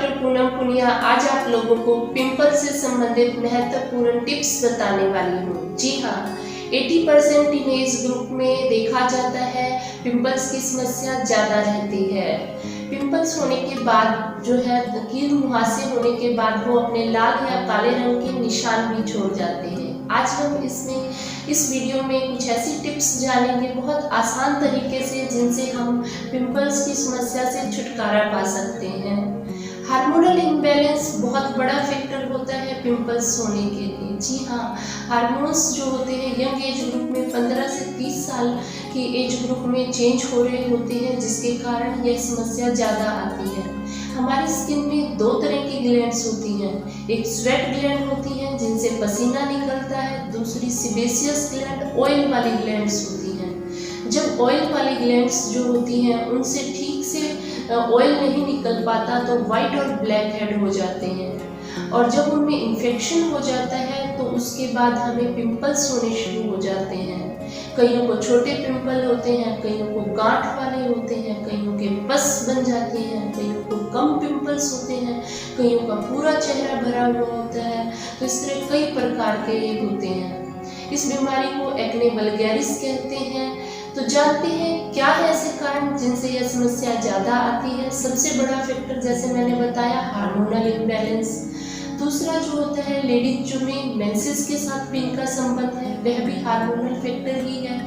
Doctor Poonam Punia आज आप लोगों को पिंपल से संबंधित महत्वपूर्ण टिप्स बताने वाली हूँ। जी हाँ, 80% टीनेज ग्रुप में देखा जाता है पिंपल्स की समस्या ज़्यादा रहती है। पिंपल्स होने के बाद जो है कील मुहासे होने के बाद वो अपने लाल या काले रंग के निशान भी छोड़ जाते हैं। आज हम इस वीडियो में कुछ ऐसी टिप्स जानेंगे बहुत आसान तरीके से जिनसे हम पिंपल्स की समस्या से छुटकारा पा सकते हैं। हार्मोनल इम्बैलेंस बहुत बड़ा फैक्टर होता है पिंपल्स होने के लिए। जी हाँ, हार्मोन्स जो होते हैं यंग एज ग्रुप में 15 से 30 साल की एज ग्रुप में चेंज हो रहे होते हैं, जिसके कारण यह समस्या ज़्यादा आती है। हमारी स्किन में दो तरह की ग्लैंड्स होती हैं, एक स्वेट ग्लैंड होती है जिनसे पसीना निकलता है, दूसरी सिबेसियस ग्लैंड ऑयल वाली ग्लैंड्स होती हैं। जब ऑयल वाली ग्लैंड्स जो होती हैं उनसे ठीक से ऑयल नहीं निकल पाता तो वाइट और ब्लैक हेड हो जाते हैं, और जब उनमें इन्फेक्शन हो जाता है तो उसके बाद हमें पिंपल्स होने शुरू हो जाते हैं। कईयों को छोटे पिंपल होते हैं, कईयों को गांठ वाले होते हैं, कईयों के पस बन जाते हैं, कईयों को कम पिंपल्स होते हैं, कईयों का पूरा चेहरा भरा हुआ होता है। तो इस तरह कई प्रकार के ये होते हैं। इस बीमारी को एक्ने वल्गैरिस कहते हैं। तो जानते हैं क्या है ऐसे कारण जिनसे यह समस्या ज़्यादा आती है। सबसे बड़ा फैक्टर जैसे मैंने बताया हार्मोनल इम्बैलेंस। दूसरा जो होता है लेडीज जो में मेंसेस के साथ भी इनका संबंध है, वह भी हार्मोनल फैक्टर ही है।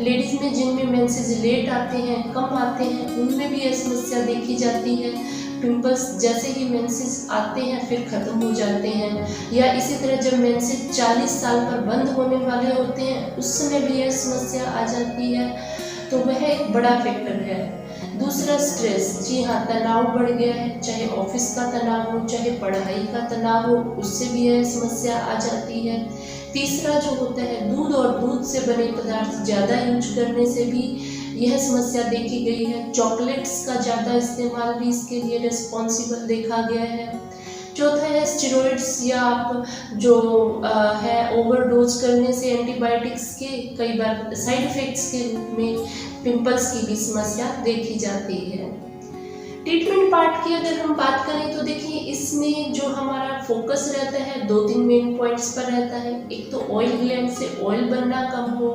लेडीज में जिनमें मेंसेस लेट आते हैं, कम आते हैं, उनमें भी यह समस्या देखी जाती है। पिंपल्स जैसे ही मेंसेस आते हैं फिर ख़त्म हो जाते हैं, या इसी तरह जब मेंसेस 40 साल पर बंद होने वाले होते हैं उस समय भी यह समस्या आ जाती है। तो वह एक बड़ा फैक्टर है। दूसरा स्ट्रेस, जी हाँ, तनाव बढ़ गया है, चाहे ऑफिस का तनाव हो, चाहे पढ़ाई का तनाव हो, उससे भी यह समस्या आ जाती है। तीसरा जो होता है दूध और दूध से बने पदार्थ ज़्यादा यूज करने से भी यह समस्या देखी गई है। चॉकलेट्स का ज़्यादा इस्तेमाल भी इसके लिए रिस्पॉन्सिबल देखा गया है। चौथा है स्टेरॉइड्स, या आप जो है ओवरडोज करने से एंटीबायोटिक्स के कई बार साइड इफ़ेक्ट्स के रूप में पिंपल्स की भी समस्या देखी जाती है। ट्रीटमेंट पार्ट की अगर हम बात करें तो देखिए इसमें जो हमारा फोकस रहता है 2-3 मेन पॉइंट्स पर रहता है। एक तो ऑयल ग्लैंड से ऑयल बनना कम हो,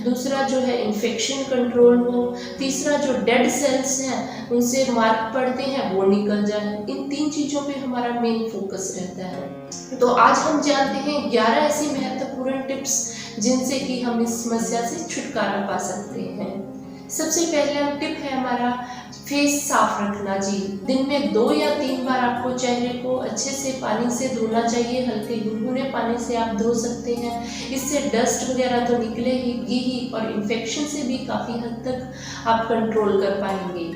दूसरा जो है इन्फेक्शन कंट्रोल हो, तीसरा जो डेड सेल्स हैं उनसे मार्क पड़ते हैं वो निकल जाए। इन 3 चीज़ों पे हमारा मेन फोकस रहता है। तो आज हम जानते हैं 11 ऐसी महत्वपूर्ण टिप्स जिनसे कि हम इस समस्या से छुटकारा पा सकते हैं। सबसे पहला टिप है हमारा फेस साफ रखना। जी, दिन में 2 या 3 बार आपको चेहरे को अच्छे से पानी से धोना चाहिए। हल्के गुनगुने पानी से आप धो सकते हैं, इससे डस्ट वगैरह तो निकलेगी ही और इन्फेक्शन से भी काफ़ी हद तक आप कंट्रोल कर पाएंगे।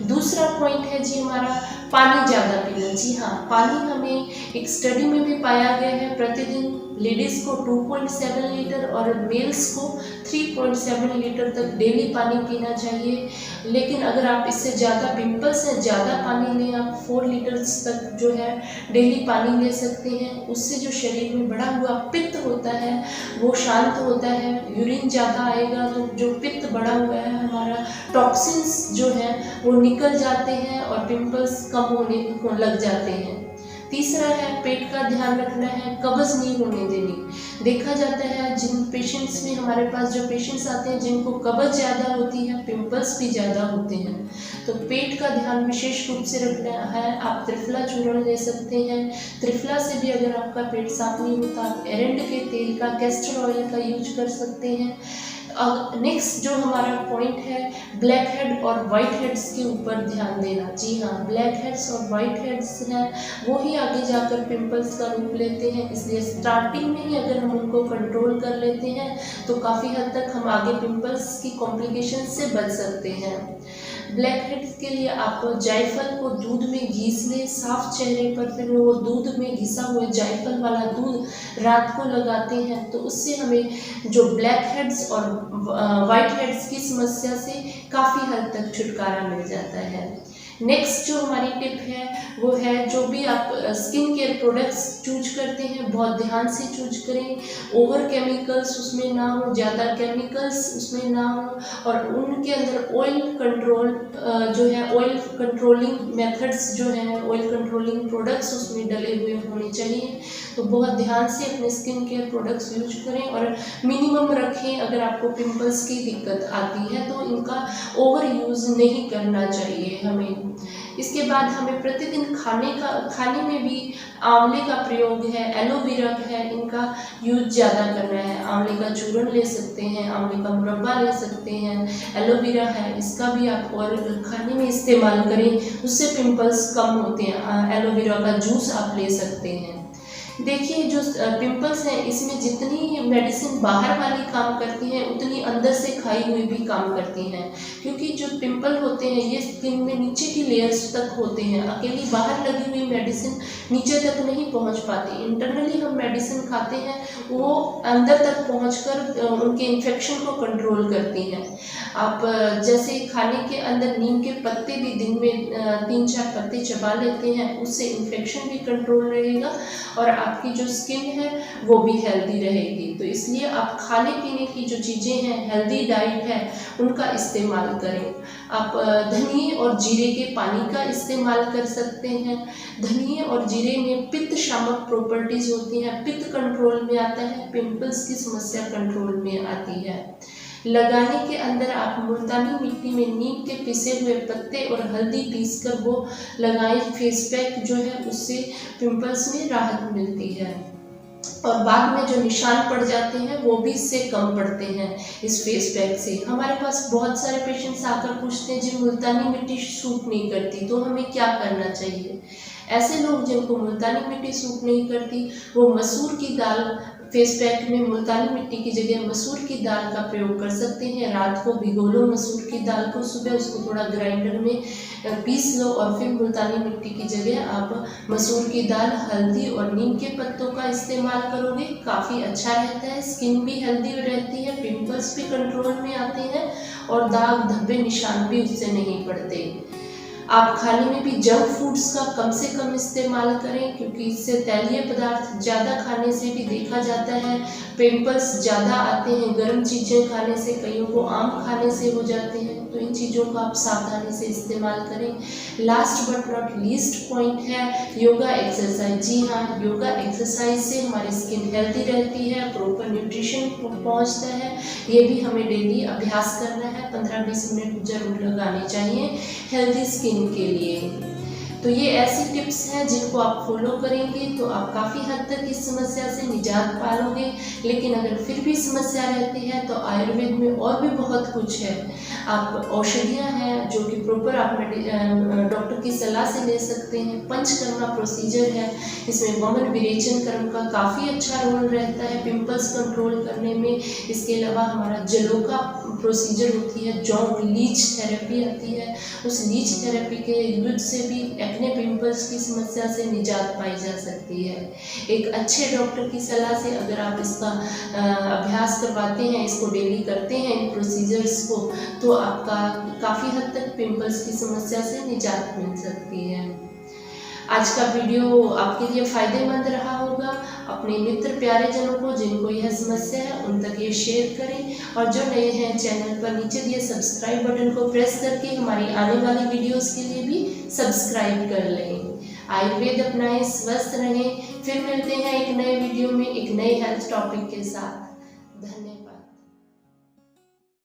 दूसरा पॉइंट है जी हमारा पानी ज़्यादा पीना। जी हाँ, पानी हमें एक स्टडी में भी पाया गया है प्रतिदिन लेडीज़ को 2.7 लीटर और मेल्स को 3.7 लीटर तक डेली पानी पीना चाहिए। लेकिन अगर आप इससे ज़्यादा पिंपल्स हैं, ज़्यादा पानी लें, आप 4 लीटर्स तक जो है डेली पानी ले सकते हैं। उससे जो शरीर में बढ़ा हुआ पित्त होता है वो शांत होता है, यूरिन ज़्यादा आएगा तो जो पित्त बढ़ा हुआ है हमारा टॉक्सिन्स जो है वो निकल जाते हैं और पिंपल्स कम होने लग जाते हैं। तीसरा है पेट का ध्यान रखना है, कब्ज नहीं होने देनी। देखा जाता है जिन पेशेंट्स में हमारे पास जो पेशेंट्स आते हैं जिनको कब्ज ज़्यादा होती है, पिंपल्स भी ज़्यादा होते हैं, तो पेट का ध्यान विशेष रूप से रखना है। आप त्रिफला चूर्ण ले सकते हैं। त्रिफला से भी अगर आपका पेट साफ नहीं होता आप एरंड के तेल का, कैस्टर ऑयल का यूज कर सकते हैं। नेक्स्ट जो हमारा पॉइंट है ब्लैक हेड और वाइट हेड्स के ऊपर ध्यान देना। जी हाँ, ब्लैक हेड्स और वाइट हेड्स हैं वो ही आगे जाकर पिंपल्स का रूप लेते हैं, इसलिए स्टार्टिंग में ही अगर हम उनको कंट्रोल कर लेते हैं तो काफ़ी हद तक हम आगे पिंपल्स की कॉम्प्लिकेशन से बच सकते हैं। ब्लैक हेड्स के लिए आप जायफल को दूध में घिस लें साफ चेहरे पर, फिर वो दूध में घिसा हुआ जायफल वाला दूध रात को लगाते हैं तो उससे हमें जो ब्लैक हेड्स और वाइट हेड्स की समस्या से काफ़ी हद तक छुटकारा मिल जाता है। नेक्स्ट जो हमारी टिप है वो है, जो भी आप स्किन केयर प्रोडक्ट्स चूज करते हैं बहुत ध्यान से चूज करें। ओवर केमिकल्स उसमें ना हो, ज़्यादा केमिकल्स उसमें ना हो, और उनके अंदर ऑयल कंट्रोल जो है, ऑयल कंट्रोलिंग मेथड्स जो हैं, ऑयल कंट्रोलिंग प्रोडक्ट्स उसमें डले हुए होने चाहिए। तो बहुत ध्यान से अपने स्किन केयर प्रोडक्ट्स यूज करें और मिनिमम रखें। अगर आपको पिंपल्स की दिक्कत आती है तो इनका ओवर यूज़ नहीं करना चाहिए हमें। इसके बाद हमें प्रतिदिन खाने में भी आंवले का प्रयोग है, एलोवेरा है, इनका यूज ज़्यादा करना है। आंवले का चूर्ण ले सकते हैं, आंवले का मुरब्बा ले सकते हैं, एलोवेरा है, इसका भी आप और खाने में इस्तेमाल करें, उससे पिंपल्स कम होते हैं। एलोवेरा का जूस आप ले सकते हैं। देखिए, जो पिंपल्स हैं इसमें जितनी मेडिसिन बाहर वाली काम करती हैं उतनी अंदर से खाई हुई भी काम करती हैं, क्योंकि जो पिंपल होते हैं ये स्किन में नीचे की लेयर्स तक होते हैं। अकेली बाहर लगी हुई मेडिसिन नीचे तक नहीं पहुंच पाती। इंटरनली हम मेडिसिन खाते हैं, वो अंदर तक पहुंचकर उनके इन्फेक्शन को कंट्रोल करती हैं। आप जैसे खाने के अंदर नीम के पत्ते भी दिन में 3-4 पत्ते चबा लेते हैं, उससे इन्फेक्शन भी कंट्रोल रहेगा और आपकी जो स्किन है वो भी हेल्दी रहेगी। तो इसलिए आप खाने पीने की जो चीज़ें हैं, हेल्दी डाइट है, उनका इस्तेमाल करें। आप धनिए और जीरे के पानी का इस्तेमाल कर सकते हैं। धनिए और जीरे में पित्त शामक प्रॉपर्टीज होती हैं, पित्त कंट्रोल में आता है, पिंपल्स की समस्या कंट्रोल में आती है। लगाने के अंदर आप मुल्तानी मिट्टी में नीम के पिसे हुए पत्ते और हल्दी पीसकर वो लगाएं। फेस पैक जो है उससे पिंपल्स में राहत मिलती है और बाद में जो निशान पड़ जाते हैं वो भी इससे कम पड़ते हैं इस फेस पैक से। हमारे पास बहुत सारे पेशेंट्स आकर पूछते हैं जी मुल्तानी मिट्टी सूट नहीं करती, तो हमें क्या करना चाहिए। ऐसे लोग जिनको मुल्तानी मिट्टी सूट नहीं करती वो मसूर की दाल फेस पैक में मुल्तानी मिट्टी की जगह मसूर की दाल का प्रयोग कर सकते हैं। रात को भिगो लो मसूर की दाल को, सुबह उसको थोड़ा ग्राइंडर में पीस लो और फिर मुल्तानी मिट्टी की जगह आप मसूर की दाल, हल्दी और नीम के पत्तों का इस्तेमाल करोगे, काफ़ी अच्छा रहता है। स्किन भी हेल्दी रहती है, पिंपल्स भी कंट्रोल में आते हैं और दाग धब्बे निशान भी उससे नहीं पड़ते। आप खाने में भी जंक फूड्स का कम से कम इस्तेमाल करें, क्योंकि इससे तैलीय पदार्थ ज़्यादा खाने से भी देखा जाता है पिंपल्स ज़्यादा आते हैं। गर्म चीज़ें खाने से, कईयों को आम खाने से हो जाते हैं, तो इन चीज़ों का आप सावधानी से इस्तेमाल करें। Last but not least point है योगा एक्सरसाइज। जी हाँ, योगा एक्सरसाइज से हमारी स्किन हेल्दी रहती है, प्रॉपर न्यूट्रिशन पहुँचता है। ये भी हमें डेली अभ्यास करना है, 15-20 मिनट जरूर लगाने चाहिए हेल्दी स्किन के लिए। तो ये ऐसी टिप्स हैं जिनको आप फॉलो करेंगे तो आप काफ़ी हद तक इस समस्या से निजात पालोगे। लेकिन अगर फिर भी समस्या रहती है तो आयुर्वेद में और भी बहुत कुछ है। आप औषधियाँ हैं जो कि प्रॉपर आप डॉक्टर की सलाह से ले सकते हैं। पंचकर्मा प्रोसीजर है, इसमें वमन विरेचन कर्म का काफ़ी अच्छा रोल रहता है पिंपल्स कंट्रोल करने में। इसके अलावा हमारा जलोका प्रोसीजर होती है, जॉइंट लीच थेरेपी आती है, उस लीच थेरेपी के यूज से भी एक्ने पिंपल्स की समस्या से निजात पाई जा सकती है। एक अच्छे डॉक्टर की सलाह से अगर आप इसका अभ्यास करवाते हैं, इसको डेली करते हैं इन प्रोसीजर्स को, तो आपका काफ़ी हद तक पिंपल्स की समस्या से निजात मिल सकती है। आज का वीडियो आपके लिए फ़ायदेमंद रहा होगा। अपने मित्र प्यारे जनों को जिनको यह समस्या है उन तक ये शेयर करें, और जो नए हैं चैनल पर नीचे दिए सब्सक्राइब बटन को प्रेस करके हमारी आने वाली वीडियोस के लिए भी सब्सक्राइब कर लें। आयुर्वेद अपनाएं, स्वस्थ रहें। फिर मिलते हैं एक नए वीडियो में एक नए हेल्थ टॉपिक के साथ। धन्यवाद।